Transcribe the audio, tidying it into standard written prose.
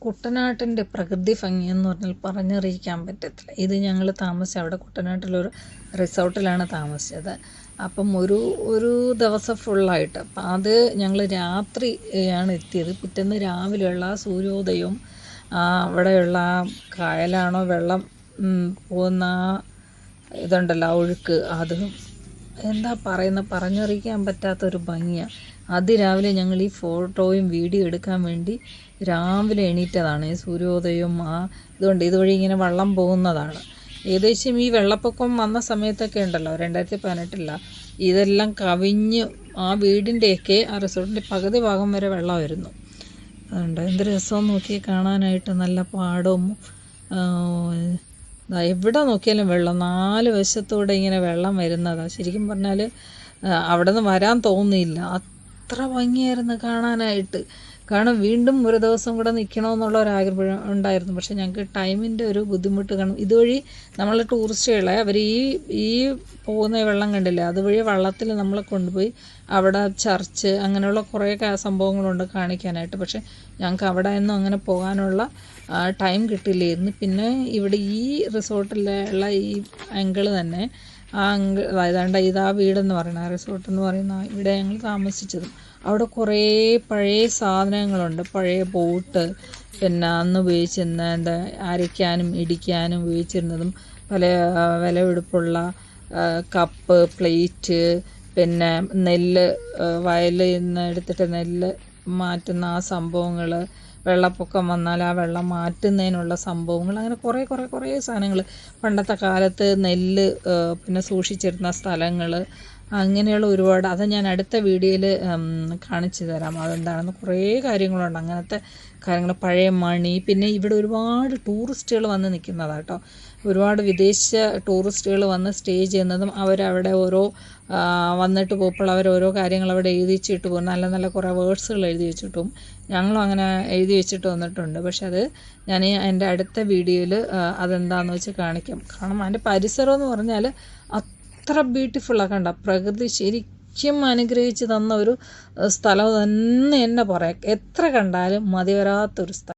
കുട്ടനാട്ടിൻ്റെ പ്രകൃതി ഭംഗി എന്ന് പറഞ്ഞാൽ പറഞ്ഞറിയിക്കാൻ പറ്റത്തില്ല. ഇത് ഞങ്ങൾ താമസിച്ച അവിടെ കുട്ടനാട്ടിലൊരു റിസോർട്ടിലാണ് താമസിച്ചത്. അപ്പം ഒരു ദിവസം ഫുള്ളായിട്ട് അപ്പം അത് ഞങ്ങൾ രാത്രിയാണ് എത്തിയത്. പിറ്റേന്ന് രാവിലെയുള്ള ആ സൂര്യോദയവും അവിടെയുള്ള ആ കായലാണോ വെള്ളം പോകുന്ന ആ ഇതുണ്ടല്ലോ ആ ഒഴുക്ക്, അത് എന്താ പറയുന്നത്, പറഞ്ഞറിയിക്കാൻ പറ്റാത്തൊരു ഭംഗിയാണ്. അതിരാവിലെ ഞങ്ങൾ ഈ ഫോട്ടോയും വീഡിയോ എടുക്കാൻ വേണ്ടി രാവിലെ എണീറ്റതാണ്. ഈ സൂര്യോദയവും ഇതുവഴി ഇങ്ങനെ വള്ളം പോകുന്നതാണ്. ഏകദേശം ഈ വെള്ളപ്പൊക്കം വന്ന സമയത്തൊക്കെ ഉണ്ടല്ലോ 2018 ഇതെല്ലാം കവിഞ്ഞ് ആ വീടിൻ്റെയൊക്കെ ആ റിസോർട്ടിൻ്റെ പകുതി ഭാഗം വരെ വെള്ളമായിരുന്നു. അതുകൊണ്ട് എന്ത് രസവും നോക്കി കാണാനായിട്ട്, നല്ല പാടവും എവിടെ നോക്കിയാലും വെള്ളം, 4 വശത്തൂടെ ഇങ്ങനെ വെള്ളം വരുന്നതാണ്. ശരിക്കും പറഞ്ഞാൽ അവിടെ നിന്ന് വരാൻ തോന്നിയില്ല, അത്ര ഭംഗിയായിരുന്നു കാണാനായിട്ട്. കാരണം വീണ്ടും ഒരു ദിവസം കൂടെ നിൽക്കണമെന്നുള്ള ഒരാഗ്രഹം ഉണ്ടായിരുന്നു. പക്ഷേ ഞങ്ങൾക്ക് ടൈമിൻ്റെ ഒരു ബുദ്ധിമുട്ട് കാണും. ഇതുവഴി നമ്മൾ ടൂറിസ്റ്റുകളെ അവർ ഈ പോകുന്ന വെള്ളം കണ്ടില്ലേ, അതുവഴി വള്ളത്തിൽ നമ്മളെ കൊണ്ടുപോയി അവിടെ ചർച്ച് അങ്ങനെയുള്ള കുറേ സംഭവങ്ങളുണ്ട് കാണിക്കാനായിട്ട്. പക്ഷേ ഞങ്ങൾക്ക് അവിടെ ഒന്നും അങ്ങനെ പോകാനുള്ള ടൈം കിട്ടില്ലായിരുന്നു. പിന്നെ ഇവിടെ ഈ റിസോർട്ടിലുള്ള ഈ അങ്കിൾ തന്നെ, ആ അങ്കിൾ ഏതാണ്ട് ഇതാ വീടെന്ന് പറയുന്നത്, ആ റിസോർട്ട് എന്ന് പറയുന്ന ഇവിടെ ഞങ്ങൾ താമസിച്ചതും. അവിടെ കുറേ പഴയ സാധനങ്ങളുണ്ട്, പഴയ ബോട്ട്, പിന്നെ അന്ന് ഉപയോഗിച്ചിരുന്ന എന്താ അരയ്ക്കാനും ഇടിക്കാനും ഉപയോഗിച്ചിരുന്നതും പല വിലപിടിപ്പുള്ള കപ്പ്, പ്ലേറ്റ്, പിന്നെ നെല്ല് വയലിൽ നിന്ന് എടുത്തിട്ട് നെല്ല് മാറ്റുന്ന ആ സംഭവങ്ങൾ, വെള്ളപ്പൊക്കം വന്നാൽ ആ വെള്ളം മാറ്റുന്നതിനുള്ള സംഭവങ്ങൾ, അങ്ങനെ കുറേ സാധനങ്ങൾ, പണ്ടത്തെ കാലത്ത് നെല്ല് പിന്നെ സൂക്ഷിച്ചിരുന്ന സ്ഥലങ്ങൾ, അങ്ങനെയുള്ള ഒരുപാട്, അത് ഞാൻ അടുത്ത വീഡിയോയിൽ കാണിച്ചു തരാം അതെന്താണെന്ന്. കുറേ കാര്യങ്ങളുണ്ട് അങ്ങനത്തെ കാര്യങ്ങൾ, പഴയ മണി. പിന്നെ ഇവിടെ ഒരുപാട് ടൂറിസ്റ്റുകൾ വന്ന് നിൽക്കുന്നതാണ് കേട്ടോ. ഒരുപാട് വിദേശ ടൂറിസ്റ്റുകൾ വന്ന് സ്റ്റേ ചെയ്യുന്നതും അവരവിടെ വന്നിട്ട് പോകുമ്പോൾ ഓരോ കാര്യങ്ങൾ അവിടെ എഴുതി വെച്ചിട്ട് പോകും. നല്ല നല്ല കുറേ വേർഡ്സുകൾ എഴുതി വെച്ചിട്ടും ഞങ്ങളും അങ്ങനെ എഴുതി വെച്ചിട്ട് വന്നിട്ടുണ്ട്. പക്ഷെ അത് ഞാൻ എൻ്റെ അടുത്ത വീഡിയോയിൽ അതെന്താണെന്ന് വെച്ച് കാണിക്കാം. കാരണം അതിൻ്റെ പരിസരം എന്ന് പറഞ്ഞാൽ അത്ര ബ്യൂട്ടിഫുള്ളാണ്. കണ്ട പ്രകൃതി ശരിക്കും അനുഗ്രഹിച്ച് തന്ന ഒരു സ്ഥലം തന്നെ പറയാം. എത്ര കണ്ടാലും മതി വരാത്തൊരു സ്ഥലം.